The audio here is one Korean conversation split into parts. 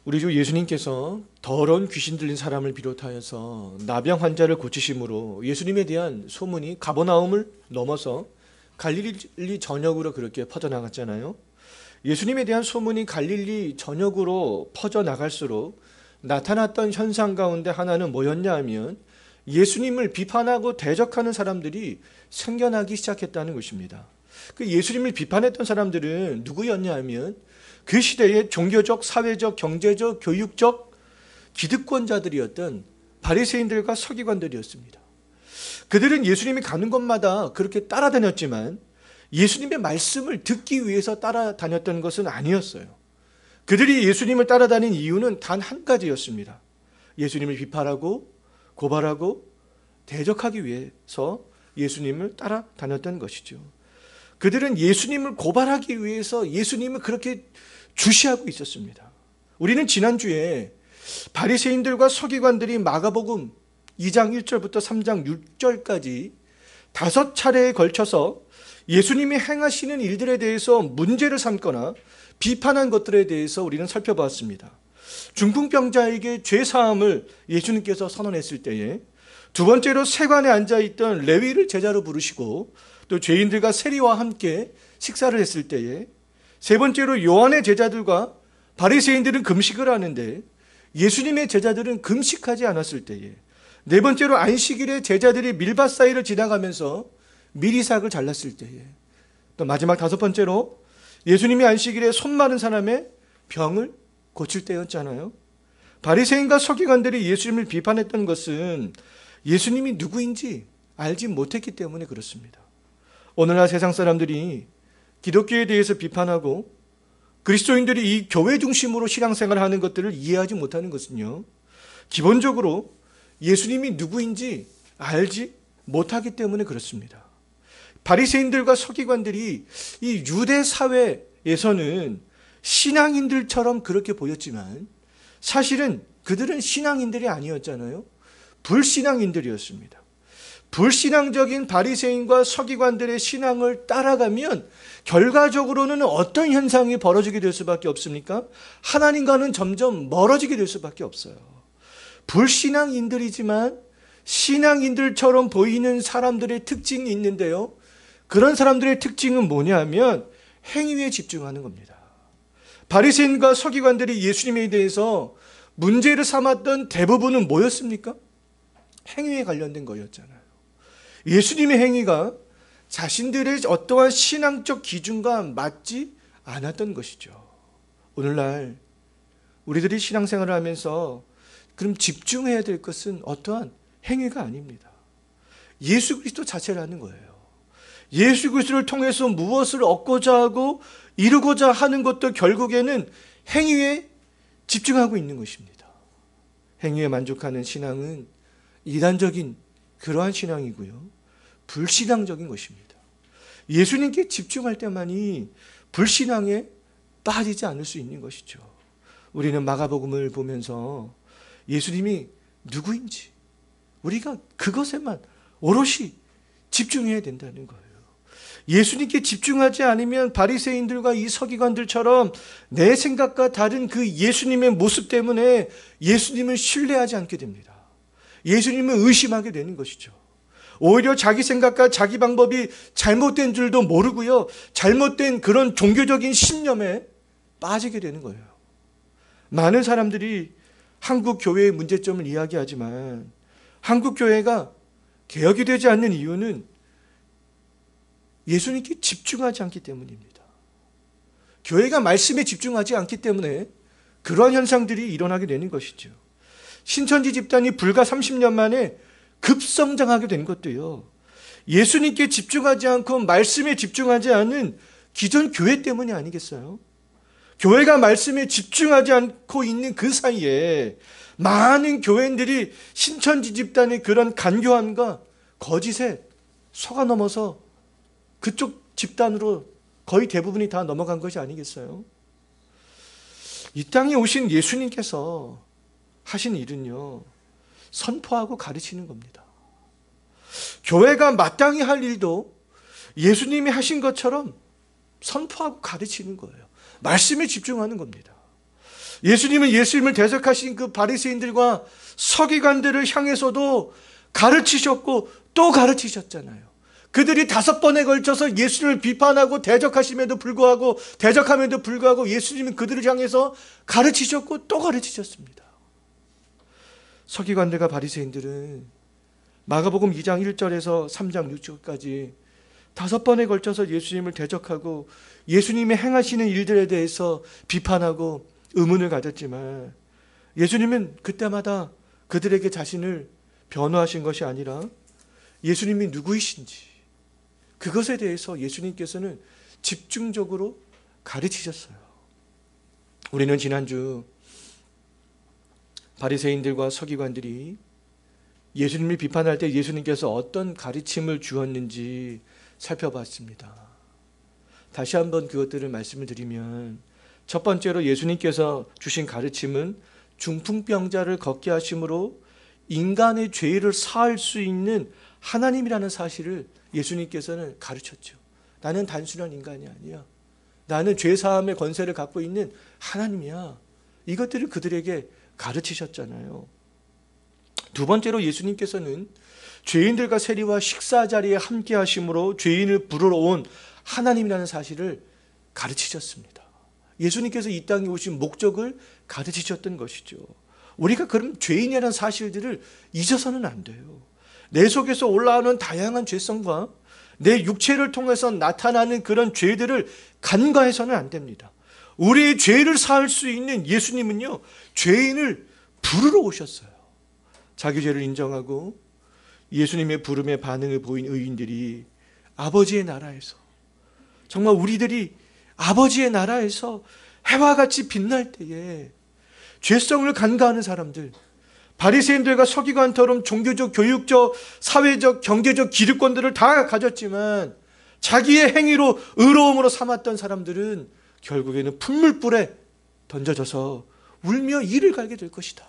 우리 주 예수님께서 더러운 귀신 들린 사람을 비롯하여서 나병 환자를 고치심으로 예수님에 대한 소문이 가버나움을 넘어서 갈릴리 전역으로 그렇게 퍼져나갔잖아요. 예수님에 대한 소문이 갈릴리 전역으로 퍼져나갈수록 나타났던 현상 가운데 하나는 뭐였냐 하면 예수님을 비판하고 대적하는 사람들이 생겨나기 시작했다는 것입니다. 그 예수님을 비판했던 사람들은 누구였냐 하면 그 시대의 종교적, 사회적, 경제적, 교육적 기득권자들이었던 바리새인들과 서기관들이었습니다. 그들은 예수님이 가는 곳마다 그렇게 따라다녔지만 예수님의 말씀을 듣기 위해서 따라다녔던 것은 아니었어요. 그들이 예수님을 따라다닌 이유는 단 한 가지였습니다. 예수님을 비판하고 고발하고 대적하기 위해서 예수님을 따라다녔던 것이죠. 그들은 예수님을 고발하기 위해서 예수님을 그렇게 주시하고 있었습니다. 우리는 지난주에 바리새인들과 서기관들이 마가복음 2장 1절부터 3장 6절까지 5차례에 걸쳐서 예수님이 행하시는 일들에 대해서 문제를 삼거나 비판한 것들에 대해서 우리는 살펴보았습니다. 중풍병자에게 죄사함을 예수님께서 선언했을 때에, 두 번째로 세관에 앉아있던 레위를 제자로 부르시고 또 죄인들과 세리와 함께 식사를 했을 때에, 세 번째로 요한의 제자들과 바리새인들은 금식을 하는데 예수님의 제자들은 금식하지 않았을 때에, 네 번째로 안식일에 제자들이 밀밭 사이를 지나가면서 미리삭을 잘랐을 때에, 또 마지막 5번째로 예수님이 안식일에 손 마른 사람의 병을 고칠 때였잖아요. 바리새인과 서기관들이 예수님을 비판했던 것은 예수님이 누구인지 알지 못했기 때문에 그렇습니다. 오늘날 세상 사람들이 기독교에 대해서 비판하고 그리스도인들이 이 교회 중심으로 신앙생활을 하는 것들을 이해하지 못하는 것은요, 기본적으로 예수님이 누구인지 알지 못하기 때문에 그렇습니다. 바리새인들과 서기관들이 이 유대 사회에서는 신앙인들처럼 그렇게 보였지만 사실은 그들은 신앙인들이 아니었잖아요. 불신앙인들이었습니다. 불신앙적인 바리새인과 서기관들의 신앙을 따라가면 결과적으로는 어떤 현상이 벌어지게 될 수밖에 없습니까? 하나님과는 점점 멀어지게 될 수밖에 없어요. 불신앙인들이지만 신앙인들처럼 보이는 사람들의 특징이 있는데요. 그런 사람들의 특징은 뭐냐 하면 행위에 집중하는 겁니다. 바리새인과 서기관들이 예수님에 대해서 문제를 삼았던 대부분은 뭐였습니까? 행위에 관련된 거였잖아요. 예수님의 행위가 자신들의 어떠한 신앙적 기준과 맞지 않았던 것이죠. 오늘날 우리들이 신앙생활을 하면서 그럼 집중해야 될 것은 어떠한 행위가 아닙니다. 예수 그리스도 자체라는 거예요. 예수 그리스도를 통해서 무엇을 얻고자 하고 이루고자 하는 것도 결국에는 행위에 집중하고 있는 것입니다. 행위에 만족하는 신앙은 이단적인 그러한 신앙이고요, 불신앙적인 것입니다. 예수님께 집중할 때만이 불신앙에 빠지지 않을 수 있는 것이죠. 우리는 마가복음을 보면서 예수님이 누구인지 우리가 그것에만 오롯이 집중해야 된다는 거예요. 예수님께 집중하지 않으면 바리새인들과 이 서기관들처럼 내 생각과 다른 그 예수님의 모습 때문에 예수님을 신뢰하지 않게 됩니다. 예수님을 의심하게 되는 것이죠. 오히려 자기 생각과 자기 방법이 잘못된 줄도 모르고요, 잘못된 그런 종교적인 신념에 빠지게 되는 거예요. 많은 사람들이 한국 교회의 문제점을 이야기하지만 한국 교회가 개혁이 되지 않는 이유는 예수님께 집중하지 않기 때문입니다. 교회가 말씀에 집중하지 않기 때문에 그러한 현상들이 일어나게 되는 것이죠. 신천지 집단이 불과 30년 만에 급성장하게 된 것도요, 예수님께 집중하지 않고 말씀에 집중하지 않은 기존 교회 때문이 아니겠어요? 교회가 말씀에 집중하지 않고 있는 그 사이에 많은 교회인들이 신천지 집단의 그런 간교함과 거짓에 속아 넘어서 그쪽 집단으로 거의 대부분이 다 넘어간 것이 아니겠어요? 이 땅에 오신 예수님께서 하신 일은요, 선포하고 가르치는 겁니다. 교회가 마땅히 할 일도 예수님이 하신 것처럼 선포하고 가르치는 거예요. 말씀에 집중하는 겁니다. 예수님은 예수님을 대적하신 그 바리새인들과 서기관들을 향해서도 가르치셨고 또 가르치셨잖아요. 그들이 5번에 걸쳐서 예수님을 비판하고 대적함에도 불구하고 예수님은 그들을 향해서 가르치셨고 또 가르치셨습니다. 서기관들과 바리새인들은 마가복음 2장 1절에서 3장 6절까지 5번에 걸쳐서 예수님을 대적하고 예수님이 행하시는 일들에 대해서 비판하고 의문을 가졌지만, 예수님은 그때마다 그들에게 자신을 변호하신 것이 아니라 예수님이 누구이신지 그것에 대해서 예수님께서는 집중적으로 가르치셨어요. 우리는 지난주 바리새인들과 서기관들이 예수님을 비판할 때 예수님께서 어떤 가르침을 주었는지 살펴봤습니다. 다시 한번 그것들을 말씀을 드리면, 첫 번째로 예수님께서 주신 가르침은 중풍병자를 걷게 하심으로 인간의 죄를 사할 수 있는 하나님이라는 사실을 예수님께서는 가르쳤죠. 나는 단순한 인간이 아니야. 나는 죄사함의 권세를 갖고 있는 하나님이야. 이것들을 그들에게 가르치셨잖아요. 두 번째로 예수님께서는 죄인들과 세리와 식사 자리에 함께 하심으로 죄인을 부르러 온 하나님이라는 사실을 가르치셨습니다. 예수님께서 이 땅에 오신 목적을 가르치셨던 것이죠. 우리가 그럼 죄인이라는 사실들을 잊어서는 안 돼요. 내 속에서 올라오는 다양한 죄성과 내 육체를 통해서 나타나는 그런 죄들을 간과해서는 안 됩니다. 우리의 죄를 사할 수 있는 예수님은요, 죄인을 부르러 오셨어요. 자기 죄를 인정하고 예수님의 부름에 반응을 보인 의인들이 아버지의 나라에서, 정말 우리들이 아버지의 나라에서 해와 같이 빛날 때에 죄성을 간과하는 사람들, 바리새인들과 서기관처럼 종교적, 교육적, 사회적, 경제적 기득권들을 다 가졌지만 자기의 행위로 의로움으로 삼았던 사람들은 결국에는 풀물불에 던져져서 울며 이를 갈게 될 것이다.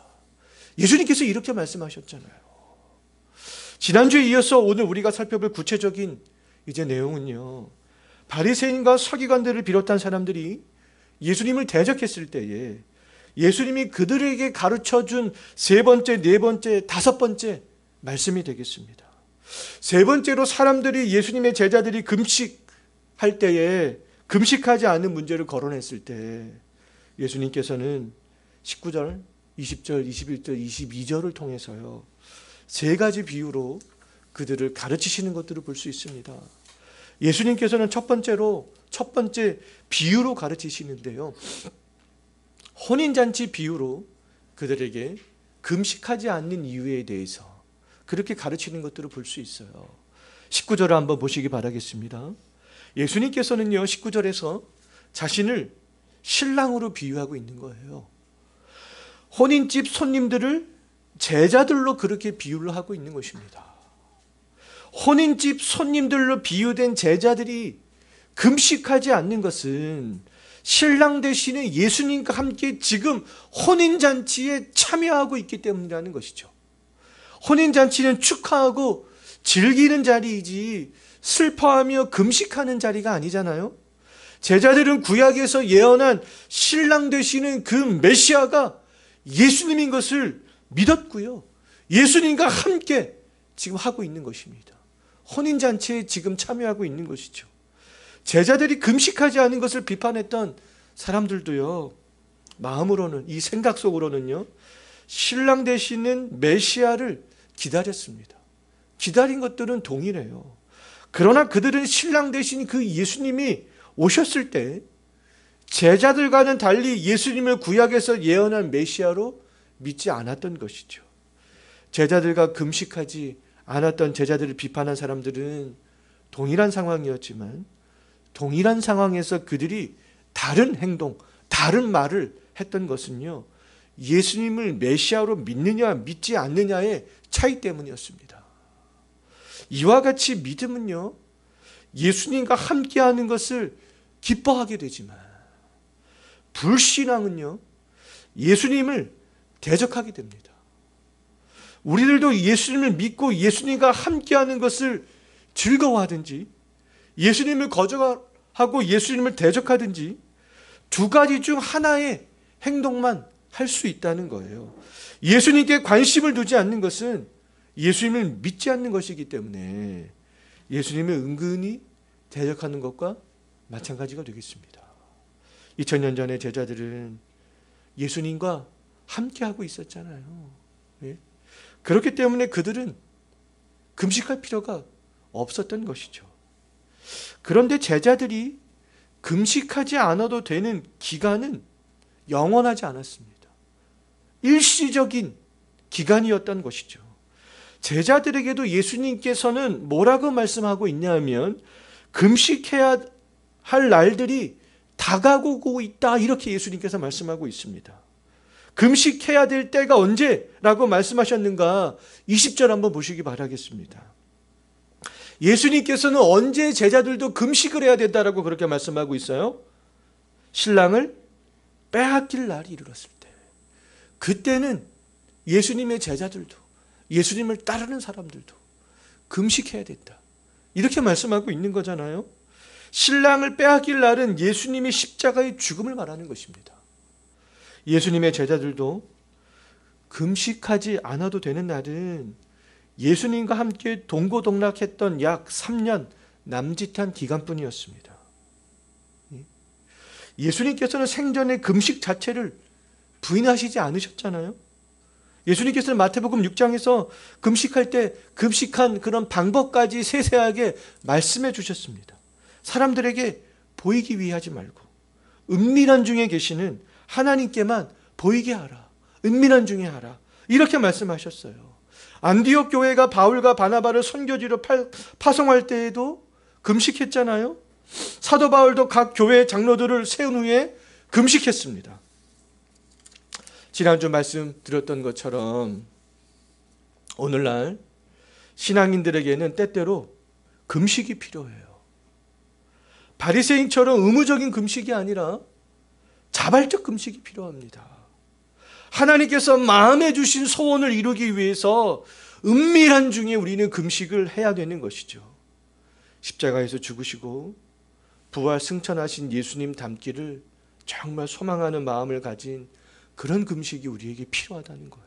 예수님께서 이렇게 말씀하셨잖아요. 지난주에 이어서 오늘 우리가 살펴볼 구체적인 이제 내용은요, 바리새인과 서기관들을 비롯한 사람들이 예수님을 대적했을 때에 예수님이 그들에게 가르쳐준 3번째, 4번째, 5번째 말씀이 되겠습니다. 3번째로 사람들이 예수님의 제자들이 금식할 때에 금식하지 않는 문제를 거론했을 때 예수님께서는 19절, 20절, 21절, 22절을 통해서요, 3가지 비유로 그들을 가르치시는 것들을 볼 수 있습니다. 예수님께서는 첫 번째 비유로 가르치시는데요, 혼인잔치 비유로 그들에게 금식하지 않는 이유에 대해서 그렇게 가르치는 것들을 볼 수 있어요. 19절을 한번 보시기 바라겠습니다. 예수님께서는요, 19절에서 자신을 신랑으로 비유하고 있는 거예요. 혼인집 손님들을 제자들로 그렇게 비유를 하고 있는 것입니다. 혼인집 손님들로 비유된 제자들이 금식하지 않는 것은 신랑 되시는 예수님과 함께 지금 혼인잔치에 참여하고 있기 때문이라는 것이죠. 혼인잔치는 축하하고 즐기는 자리이지 슬퍼하며 금식하는 자리가 아니잖아요. 제자들은 구약에서 예언한 신랑 되시는 그 메시아가 예수님인 것을 믿었고요, 예수님과 함께 지금 하고 있는 것입니다. 혼인잔치에 지금 참여하고 있는 것이죠. 제자들이 금식하지 않은 것을 비판했던 사람들도요, 마음으로는, 이 생각 속으로는요, 신랑 되시는 메시아를 기다렸습니다. 기다린 것들은 동일해요. 그러나 그들은 신랑 되신 그 예수님이 오셨을 때 제자들과는 달리 예수님을 구약에서 예언한 메시아로 믿지 않았던 것이죠. 제자들과 금식하지 않았던 제자들을 비판한 사람들은 동일한 상황이었지만 동일한 상황에서 그들이 다른 행동, 다른 말을 했던 것은요, 예수님을 메시아로 믿느냐 믿지 않느냐의 차이 때문이었습니다. 이와 같이 믿음은요, 예수님과 함께하는 것을 기뻐하게 되지만 불신앙은요, 예수님을 대적하게 됩니다. 우리들도 예수님을 믿고 예수님과 함께하는 것을 즐거워하든지 예수님을 거절하고 예수님을 대적하든지 2가지 중 하나에 행동만 할 수 있다는 거예요. 예수님께 관심을 두지 않는 것은 예수님을 믿지 않는 것이기 때문에 예수님을 은근히 대적하는 것과 마찬가지가 되겠습니다. 2000년 전에 제자들은 예수님과 함께하고 있었잖아요. 예? 그렇기 때문에 그들은 금식할 필요가 없었던 것이죠. 그런데 제자들이 금식하지 않아도 되는 기간은 영원하지 않았습니다. 일시적인 기간이었던 것이죠. 제자들에게도 예수님께서는 뭐라고 말씀하고 있냐면 금식해야 할 날들이 다가오고 있다, 이렇게 예수님께서 말씀하고 있습니다. 금식해야 될 때가 언제라고 말씀하셨는가 20절 한번 보시기 바라겠습니다. 예수님께서는 언제 제자들도 금식을 해야 된다라고 그렇게 말씀하고 있어요? 신랑을 빼앗길 날이 이르렀을 때. 그때는 예수님의 제자들도, 예수님을 따르는 사람들도 금식해야 된다, 이렇게 말씀하고 있는 거잖아요. 신랑을 빼앗길 날은 예수님의 십자가의 죽음을 말하는 것입니다. 예수님의 제자들도 금식하지 않아도 되는 날은 예수님과 함께 동고동락했던 약 3년 남짓한 기간뿐이었습니다. 예수님께서는 생전에 금식 자체를 부인하시지 않으셨잖아요. 예수님께서는 마태복음 6장에서 금식할 때 금식한 그런 방법까지 세세하게 말씀해 주셨습니다. 사람들에게 보이기 위해 하지 말고 은밀한 중에 계시는 하나님께만 보이게 하라, 은밀한 중에 하라, 이렇게 말씀하셨어요. 안디옥 교회가 바울과 바나바를 선교지로 파송할 때에도 금식했잖아요. 사도 바울도 각 교회 장로들을 세운 후에 금식했습니다. 지난주 말씀드렸던 것처럼 오늘날 신앙인들에게는 때때로 금식이 필요해요. 바리새인처럼 의무적인 금식이 아니라 자발적 금식이 필요합니다. 하나님께서 마음에 주신 소원을 이루기 위해서 은밀한 중에 우리는 금식을 해야 되는 것이죠. 십자가에서 죽으시고 부활 승천하신 예수님 닮기를 정말 소망하는 마음을 가진 그런 금식이 우리에게 필요하다는 거예요.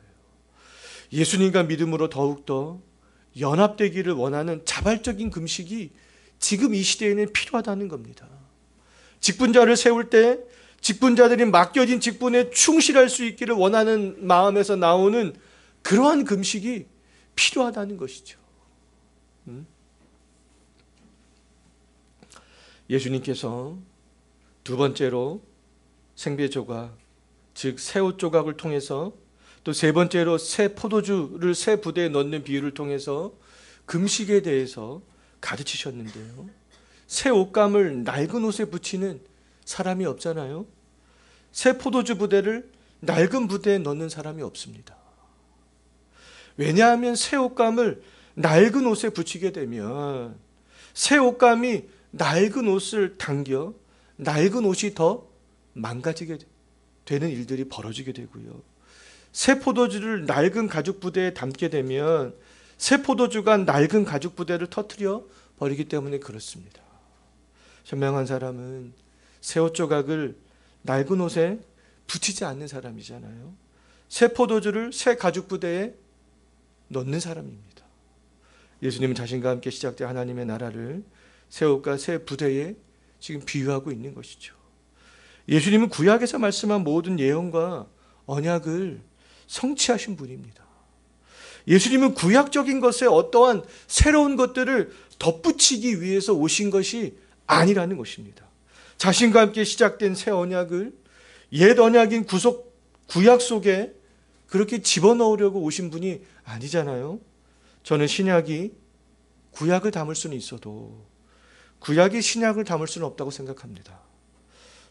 예수님과 믿음으로 더욱더 연합되기를 원하는 자발적인 금식이 지금 이 시대에는 필요하다는 겁니다. 직분자를 세울 때 직분자들이 맡겨진 직분에 충실할 수 있기를 원하는 마음에서 나오는 그러한 금식이 필요하다는 것이죠. 예수님께서 두 번째로 생배 조각, 즉 새 옷 조각을 통해서, 또 세 번째로 새 포도주를 새 부대에 넣는 비유를 통해서 금식에 대해서 가르치셨는데요. 새 옷감을 낡은 옷에 붙이는 사람이 없잖아요. 새 포도주 부대를 낡은 부대에 넣는 사람이 없습니다. 왜냐하면 새 옷감을 낡은 옷에 붙이게 되면 새 옷감이 낡은 옷을 당겨 낡은 옷이 더 망가지게 되는 일들이 벌어지게 되고요. 새 포도주를 낡은 가죽 부대에 담게 되면 새 포도주가 낡은 가죽 부대를 터뜨려 버리기 때문에 그렇습니다. 현명한 사람은 새 옷 조각을 낡은 옷에 붙이지 않는 사람이잖아요. 새 포도주를 새 가죽 부대에 넣는 사람입니다. 예수님은 자신과 함께 시작된 하나님의 나라를 새 옷과 새 부대에 지금 비유하고 있는 것이죠. 예수님은 구약에서 말씀한 모든 예언과 언약을 성취하신 분입니다. 예수님은 구약적인 것에 어떠한 새로운 것들을 덧붙이기 위해서 오신 것이 아니라는 것입니다. 자신과 함께 시작된 새 언약을 옛 언약인 구약 속에 그렇게 집어넣으려고 오신 분이 아니잖아요. 저는 신약이 구약을 담을 수는 있어도 구약이 신약을 담을 수는 없다고 생각합니다.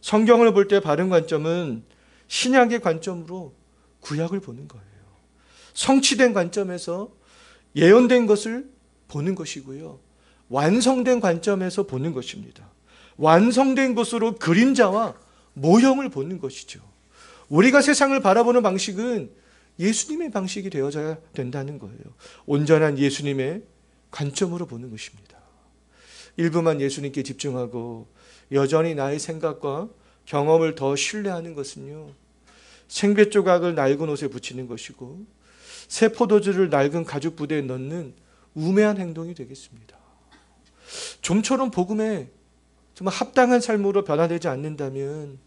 성경을 볼 때 바른 관점은 신약의 관점으로 구약을 보는 거예요. 성취된 관점에서 예언된 것을 보는 것이고요. 완성된 관점에서 보는 것입니다. 완성된 것으로 그림자와 모형을 보는 것이죠. 우리가 세상을 바라보는 방식은 예수님의 방식이 되어져야 된다는 거예요. 온전한 예수님의 관점으로 보는 것입니다. 일부만 예수님께 집중하고 여전히 나의 생각과 경험을 더 신뢰하는 것은요, 생배 조각을 낡은 옷에 붙이는 것이고 새 포도주를 낡은 가죽 부대에 넣는 우매한 행동이 되겠습니다. 좀처럼 복음에 정말 합당한 삶으로 변화되지 않는다면,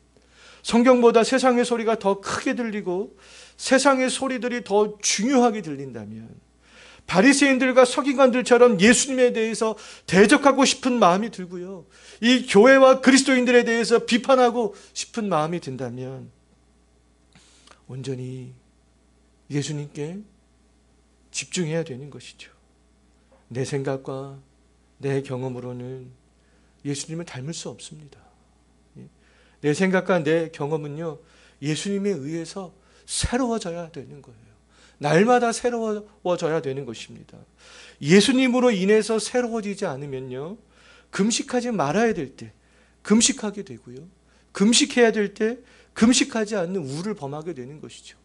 성경보다 세상의 소리가 더 크게 들리고 세상의 소리들이 더 중요하게 들린다면, 바리새인들과 서기관들처럼 예수님에 대해서 대적하고 싶은 마음이 들고요, 이 교회와 그리스도인들에 대해서 비판하고 싶은 마음이 든다면 온전히 예수님께 집중해야 되는 것이죠. 내 생각과 내 경험으로는 예수님을 닮을 수 없습니다. 내 생각과 내 경험은요, 예수님에 의해서 새로워져야 되는 거예요. 날마다 새로워져야 되는 것입니다. 예수님으로 인해서 새로워지지 않으면요, 금식하지 말아야 될 때 금식하게 되고요, 금식해야 될 때 금식하지 않는 우를 범하게 되는 것이죠.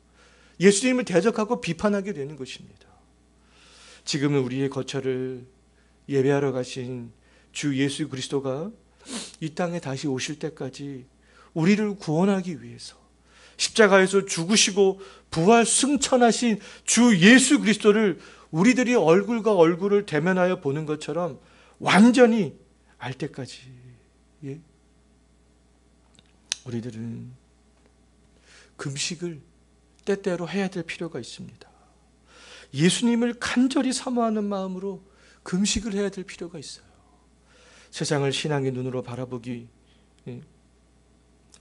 예수님을 대적하고 비판하게 되는 것입니다. 지금은 우리의 거처를 예배하러 가신 주 예수 그리스도가 이 땅에 다시 오실 때까지 우리를 구원하기 위해서 십자가에서 죽으시고 부활 승천하신 주 예수 그리스도를 우리들이 얼굴과 얼굴을 대면하여 보는 것처럼 완전히 알 때까지, 우리들은 금식을 때때로 해야 될 필요가 있습니다. 예수님을 간절히 사모하는 마음으로 금식을 해야 될 필요가 있어요. 세상을 신앙의 눈으로 바라보기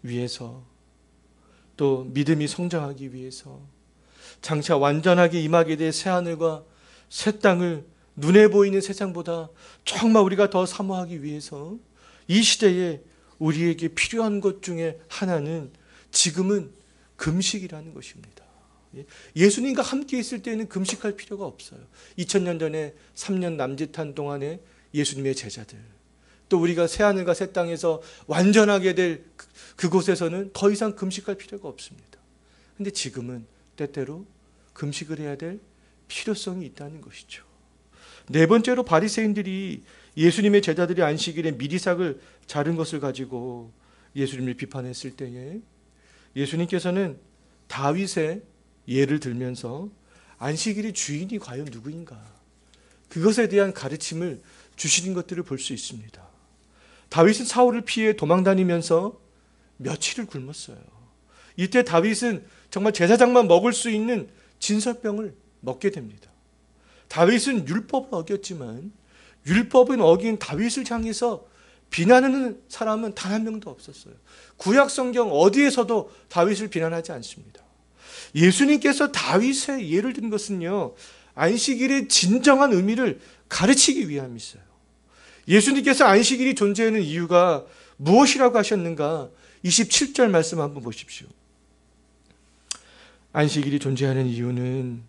위해서, 또 믿음이 성장하기 위해서, 장차 완전하게 임하게 될 새하늘과 새 땅을 눈에 보이는 세상보다 정말 우리가 더 사모하기 위해서 이 시대에 우리에게 필요한 것 중에 하나는 지금은 금식이라는 것입니다. 예수님과 함께 있을 때는 금식할 필요가 없어요. 2000년 전에 3년 남짓한 동안에 예수님의 제자들, 또 우리가 새하늘과 새 땅에서 완전하게 될 그곳에서는 더 이상 금식할 필요가 없습니다. 그런데 지금은 때때로 금식을 해야 될 필요성이 있다는 것이죠. 네 번째로, 바리새인들이 예수님의 제자들이 안식일에 미리삭을 자른 것을 가지고 예수님을 비판했을 때에 예수님께서는 다윗의 예를 들면서 안식일의 주인이 과연 누구인가, 그것에 대한 가르침을 주시는 것들을 볼 수 있습니다. 다윗은 사울을 피해 도망다니면서 며칠을 굶었어요. 이때 다윗은 정말 제사장만 먹을 수 있는 진설병을 먹게 됩니다. 다윗은 율법을 어겼지만 율법은 어긴 다윗을 향해서 비난하는 사람은 단 한 명도 없었어요. 구약 성경 어디에서도 다윗을 비난하지 않습니다. 예수님께서 다윗의 예를 든 것은요, 안식일의 진정한 의미를 가르치기 위함이었어요. 예수님께서 안식일이 존재하는 이유가 무엇이라고 하셨는가? 27절 말씀 한번 보십시오. 안식일이 존재하는 이유는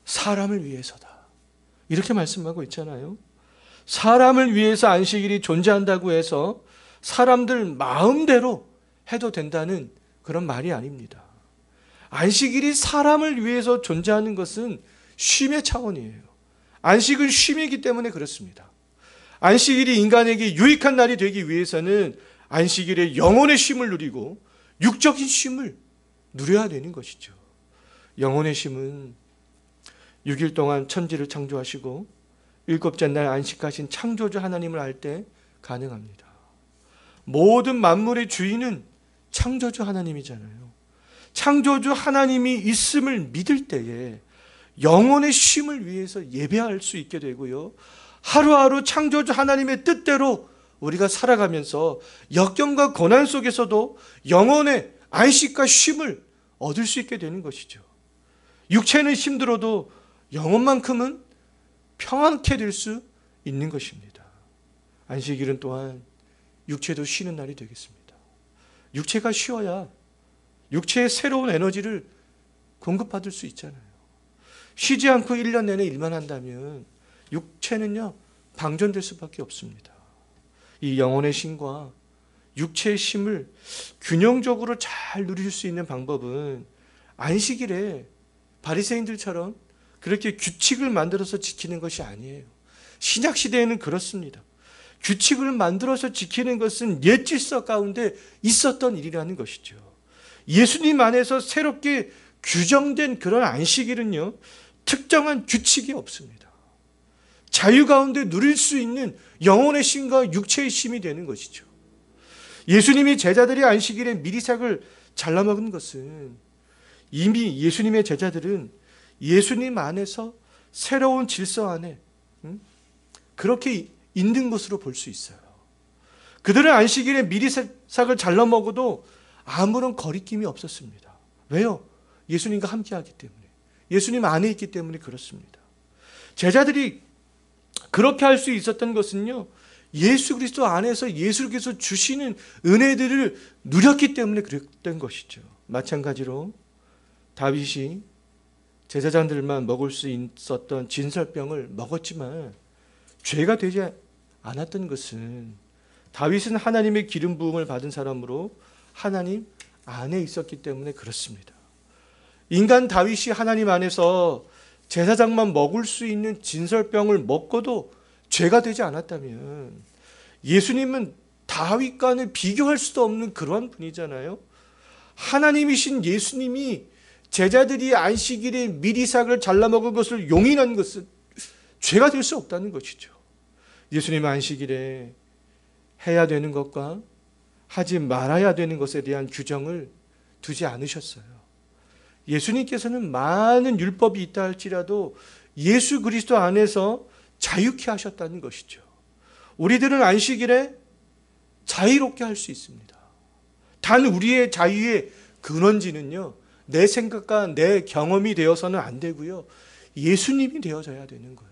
사람을 위해서다, 이렇게 말씀하고 있잖아요. 사람을 위해서 안식일이 존재한다고 해서 사람들 마음대로 해도 된다는 그런 말이 아닙니다. 안식일이 사람을 위해서 존재하는 것은 쉼의 차원이에요. 안식은 쉼이기 때문에 그렇습니다. 안식일이 인간에게 유익한 날이 되기 위해서는 안식일에 영혼의 쉼을 누리고 육적인 쉼을 누려야 되는 것이죠. 영혼의 쉼은 6일 동안 천지를 창조하시고 일곱째 날 안식하신 창조주 하나님을 알 때 가능합니다. 모든 만물의 주인은 창조주 하나님이잖아요. 창조주 하나님이 있음을 믿을 때에 영혼의 쉼을 위해서 예배할 수 있게 되고요, 하루하루 창조주 하나님의 뜻대로 우리가 살아가면서 역경과 고난 속에서도 영혼의 안식과 쉼을 얻을 수 있게 되는 것이죠. 육체는 힘들어도 영혼만큼은 평안케 될 수 있는 것입니다. 안식일은 또한 육체도 쉬는 날이 되겠습니다. 육체가 쉬어야 육체의 새로운 에너지를 공급받을 수 있잖아요. 쉬지 않고 1년 내내 일만 한다면 육체는요, 방전될 수밖에 없습니다. 이 영혼의 쉼과 육체의 쉼을 균형적으로 잘 누릴 수 있는 방법은 안식일에 바리새인들처럼 그렇게 규칙을 만들어서 지키는 것이 아니에요. 신약 시대에는 그렇습니다. 규칙을 만들어서 지키는 것은 옛 질서 가운데 있었던 일이라는 것이죠. 예수님 안에서 새롭게 규정된 그런 안식일은요, 특정한 규칙이 없습니다. 자유 가운데 누릴 수 있는 영혼의 쉼과 육체의 쉼이 되는 것이죠. 예수님이 제자들의 안식일에 미리삭을 잘라먹은 것은 이미 예수님의 제자들은 예수님 안에서 새로운 질서 안에 그렇게 있는 것으로 볼 수 있어요. 그들은 안식일에 미리삭을 잘라먹어도 아무런 거리낌이 없었습니다. 왜요? 예수님과 함께하기 때문에, 예수님 안에 있기 때문에 그렇습니다. 제자들이 그렇게 할 수 있었던 것은요, 예수 그리스도 안에서 예수께서 주시는 은혜들을 누렸기 때문에 그랬던 것이죠. 마찬가지로 다윗이 제사장들만 먹을 수 있었던 진설병을 먹었지만 죄가 되지 않았던 것은 다윗은 하나님의 기름 부음을 받은 사람으로 하나님 안에 있었기 때문에 그렇습니다. 인간 다윗이 하나님 안에서 제사장만 먹을 수 있는 진설병을 먹고도 죄가 되지 않았다면 예수님은 다윗과는 비교할 수도 없는 그러한 분이잖아요. 하나님이신 예수님이 제자들이 안식일에 미리삭을 잘라먹은 것을 용인한 것은 죄가 될 수 없다는 것이죠. 예수님은 안식일에 해야 되는 것과 하지 말아야 되는 것에 대한 규정을 두지 않으셨어요. 예수님께서는 많은 율법이 있다 할지라도 예수 그리스도 안에서 자유케 하셨다는 것이죠. 우리들은 안식일에 자유롭게 할 수 있습니다. 단 우리의 자유의 근원지는요, 내 생각과 내 경험이 되어서는 안 되고요, 예수님이 되어져야 되는 거예요.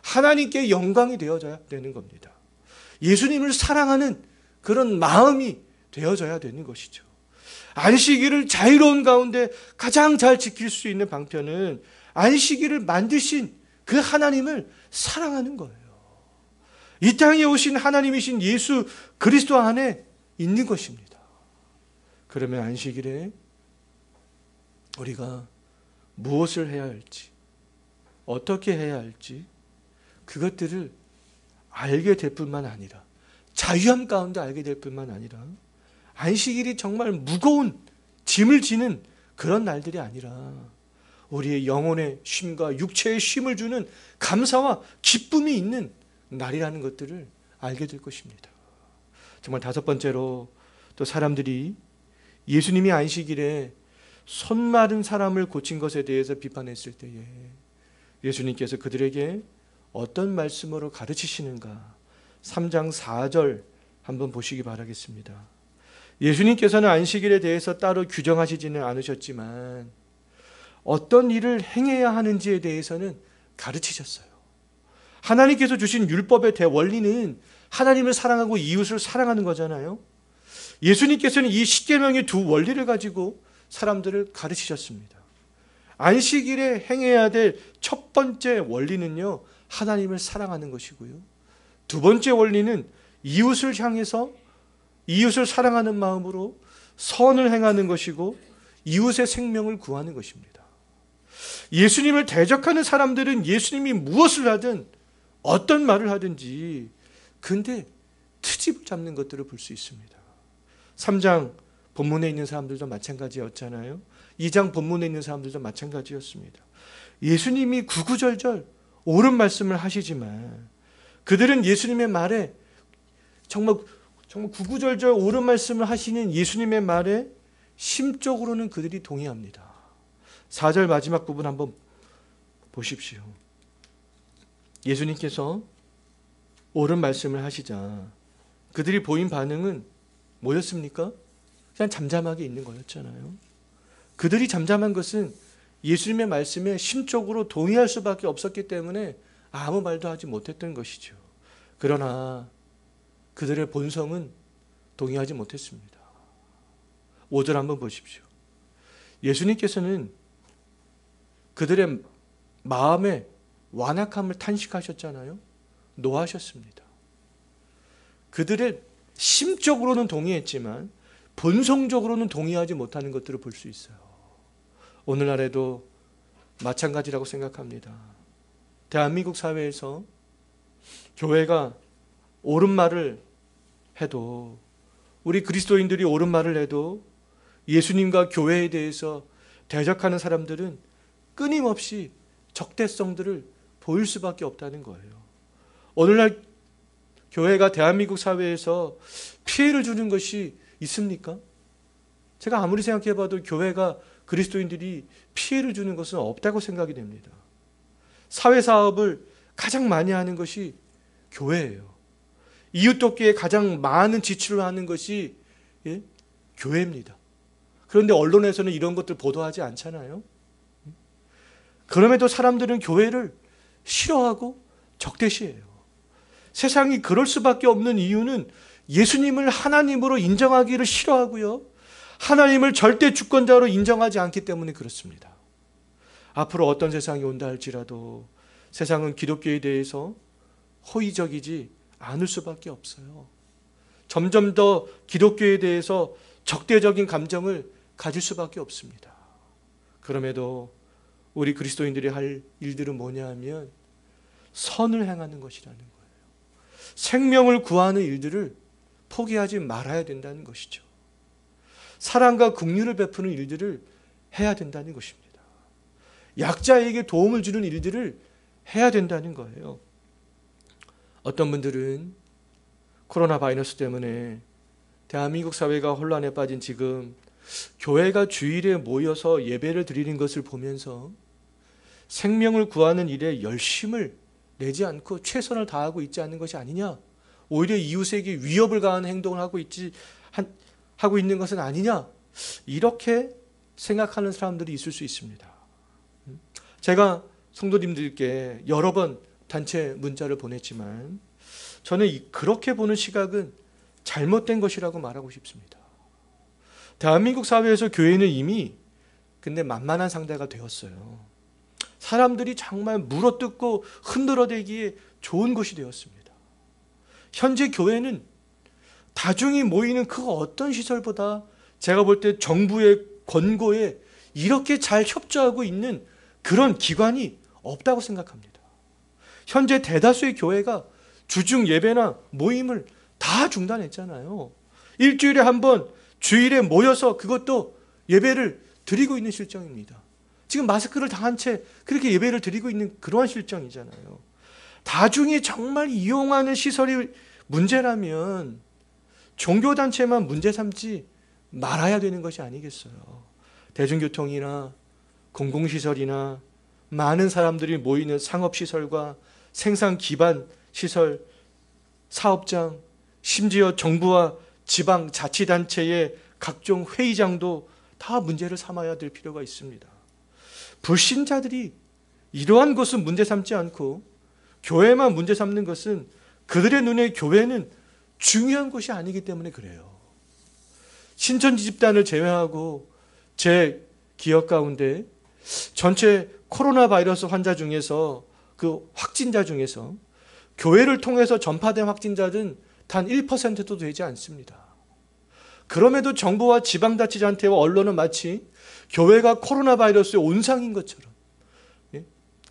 하나님께 영광이 되어져야 되는 겁니다. 예수님을 사랑하는 그런 마음이 되어져야 되는 것이죠. 안식일을 자유로운 가운데 가장 잘 지킬 수 있는 방편은 안식일을 만드신 그 하나님을 사랑하는 거예요. 이 땅에 오신 하나님이신 예수 그리스도 안에 있는 것입니다. 그러면 안식일에 우리가 무엇을 해야 할지, 어떻게 해야 할지 그것들을 알게 될 뿐만 아니라, 자유함 가운데 알게 될 뿐만 아니라, 안식일이 정말 무거운 짐을 지는 그런 날들이 아니라 우리의 영혼의 쉼과 육체의 쉼을 주는 감사와 기쁨이 있는 날이라는 것들을 알게 될 것입니다. 정말 다섯 번째로, 또 사람들이 예수님이 안식일에 손 마른 사람을 고친 것에 대해서 비판했을 때에 예수님께서 그들에게 어떤 말씀으로 가르치시는가, 3장 4절 한번 보시기 바라겠습니다. 예수님께서는 안식일에 대해서 따로 규정하시지는 않으셨지만 어떤 일을 행해야 하는지에 대해서는 가르치셨어요. 하나님께서 주신 율법의 대원리는 하나님을 사랑하고 이웃을 사랑하는 거잖아요. 예수님께서는 이 십계명의 두 원리를 가지고 사람들을 가르치셨습니다. 안식일에 행해야 될 첫 번째 원리는요, 하나님을 사랑하는 것이고요. 두 번째 원리는 이웃을 향해서 이웃을 사랑하는 마음으로 선을 행하는 것이고 이웃의 생명을 구하는 것입니다. 예수님을 대적하는 사람들은 예수님이 무엇을 하든 어떤 말을 하든지 근데 트집을 잡는 것들을 볼 수 있습니다. 3장 본문에 있는 사람들도 마찬가지였잖아요. 2장 본문에 있는 사람들도 마찬가지였습니다. 예수님이 구구절절 옳은 말씀을 하시지만 그들은 예수님의 말에 정말 구구절절 옳은 말씀을 하시는 예수님의 말에 심적으로는 그들이 동의합니다. 4절 마지막 부분 한번 보십시오. 예수님께서 옳은 말씀을 하시자 그들이 보인 반응은 뭐였습니까? 그냥 잠잠하게 있는 거였잖아요. 그들이 잠잠한 것은 예수님의 말씀에 심적으로 동의할 수밖에 없었기 때문에 아무 말도 하지 못했던 것이죠. 그러나 그들의 본성은 동의하지 못했습니다. 5절 한번 보십시오. 예수님께서는 그들의 마음에 완악함을 탄식하셨잖아요. 노하셨습니다. 그들의 심적으로는 동의했지만 본성적으로는 동의하지 못하는 것들을 볼 수 있어요. 오늘날에도 마찬가지라고 생각합니다. 대한민국 사회에서 교회가 옳은 말을 해도, 우리 그리스도인들이 옳은 말을 해도 예수님과 교회에 대해서 대적하는 사람들은 끊임없이 적대성들을 보일 수밖에 없다는 거예요. 오늘날 교회가 대한민국 사회에서 피해를 주는 것이 있습니까? 제가 아무리 생각해 봐도 교회가 그리스도인들이 피해를 주는 것은 없다고 생각이 됩니다. 사회사업을 가장 많이 하는 것이 교회예요. 이웃돕기에 가장 많은 지출을 하는 것이 교회입니다. 그런데 언론에서는 이런 것들 보도하지 않잖아요. 그럼에도 사람들은 교회를 싫어하고 적대시해요. 세상이 그럴 수밖에 없는 이유는 예수님을 하나님으로 인정하기를 싫어하고요, 하나님을 절대 주권자로 인정하지 않기 때문에 그렇습니다. 앞으로 어떤 세상이 온다 할지라도 세상은 기독교에 대해서 호의적이지 않을 수밖에 없어요. 점점 더 기독교에 대해서 적대적인 감정을 가질 수밖에 없습니다. 그럼에도 우리 그리스도인들이 할 일들은 뭐냐 하면 선을 행하는 것이라는 거예요. 생명을 구하는 일들을 포기하지 말아야 된다는 것이죠. 사랑과 긍휼을 베푸는 일들을 해야 된다는 것입니다. 약자에게 도움을 주는 일들을 해야 된다는 거예요. 어떤 분들은 코로나 바이러스 때문에 대한민국 사회가 혼란에 빠진 지금 교회가 주일에 모여서 예배를 드리는 것을 보면서 생명을 구하는 일에 열심을 내지 않고 최선을 다하고 있지 않는 것이 아니냐, 오히려 이웃에게 위협을 가하는 행동을 하고 있는 것은 아니냐, 이렇게 생각하는 사람들이 있을 수 있습니다. 제가 성도님들께 여러 번 단체 문자를 보냈지만 저는 그렇게 보는 시각은 잘못된 것이라고 말하고 싶습니다. 대한민국 사회에서 교회는 이미 근데 만만한 상대가 되었어요. 사람들이 정말 물어뜯고 흔들어대기에 좋은 곳이 되었습니다. 현재 교회는 다중이 모이는 그 어떤 시설보다 제가 볼 때 정부의 권고에 이렇게 잘 협조하고 있는 그런 기관이 없다고 생각합니다. 현재 대다수의 교회가 주중 예배나 모임을 다 중단했잖아요. 일주일에 한 번 주일에 모여서 그것도 예배를 드리고 있는 실정입니다. 지금 마스크를 다 한 채 그렇게 예배를 드리고 있는 그러한 실정이잖아요. 다중이 정말 이용하는 시설이 문제라면 종교단체만 문제 삼지 말아야 되는 것이 아니겠어요. 대중교통이나 공공시설이나 많은 사람들이 모이는 상업시설과 생산 기반 시설, 사업장, 심지어 정부와 지방자치단체의 각종 회의장도 다 문제를 삼아야 될 필요가 있습니다. 불신자들이 이러한 것은 문제 삼지 않고 교회만 문제 삼는 것은 그들의 눈에 교회는 중요한 것이 아니기 때문에 그래요. 신천지 집단을 제외하고 제 기억 가운데 전체 코로나 바이러스 환자 중에서 그 확진자 중에서 교회를 통해서 전파된 확진자는 단 1%도 되지 않습니다. 그럼에도 정부와 지방자치단체와 언론은 마치 교회가 코로나 바이러스의 온상인 것처럼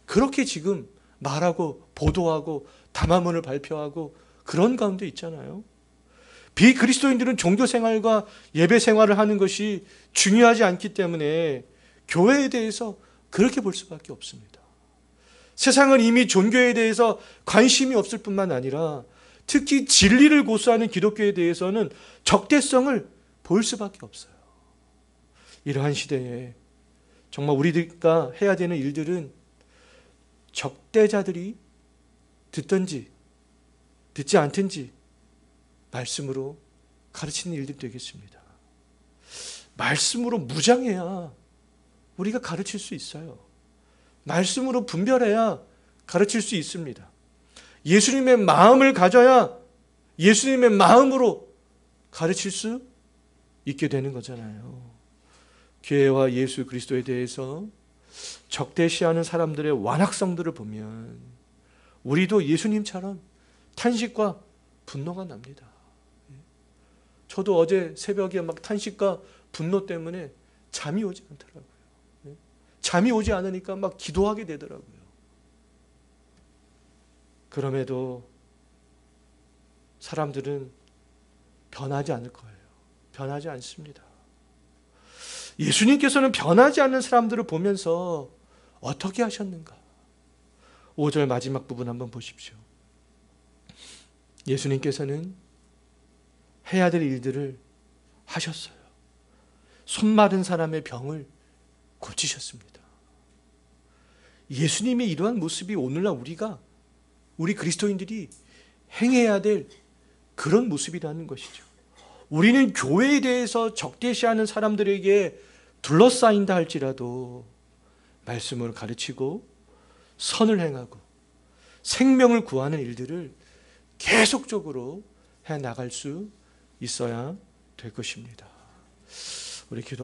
그렇게 지금 말하고 보도하고 담화문을 발표하고 그런 가운데 있잖아요. 비그리스도인들은 종교생활과 예배생활을 하는 것이 중요하지 않기 때문에 교회에 대해서 그렇게 볼 수밖에 없습니다. 세상은 이미 종교에 대해서 관심이 없을 뿐만 아니라 특히 진리를 고수하는 기독교에 대해서는 적대성을 보일 수밖에 없어요. 이러한 시대에 정말 우리가 해야 되는 일들은 적대자들이 듣든지 듣지 않든지 말씀으로 가르치는 일들이 되겠습니다. 말씀으로 무장해야 우리가 가르칠 수 있어요. 말씀으로 분별해야 가르칠 수 있습니다. 예수님의 마음을 가져야 예수님의 마음으로 가르칠 수 있게 되는 거잖아요. 교회와 예수 그리스도에 대해서 적대시하는 사람들의 완악성들을 보면 우리도 예수님처럼 탄식과 분노가 납니다. 저도 어제 새벽에 막 탄식과 분노 때문에 잠이 오지 않더라고요. 잠이 오지 않으니까 막 기도하게 되더라고요. 그럼에도 사람들은 변하지 않을 거예요. 변하지 않습니다. 예수님께서는 변하지 않는 사람들을 보면서 어떻게 하셨는가? 5절 마지막 부분 한번 보십시오. 예수님께서는 해야 될 일들을 하셨어요. 손 마른 사람의 병을 고치셨습니다. 예수님의 이러한 모습이 오늘날 우리 그리스도인들이 행해야 될 그런 모습이라는 것이죠. 우리는 교회에 대해서 적대시하는 사람들에게 둘러싸인다 할지라도 말씀을 가르치고 선을 행하고 생명을 구하는 일들을 계속적으로 해 나갈 수 있어야 될 것입니다. 우리 기도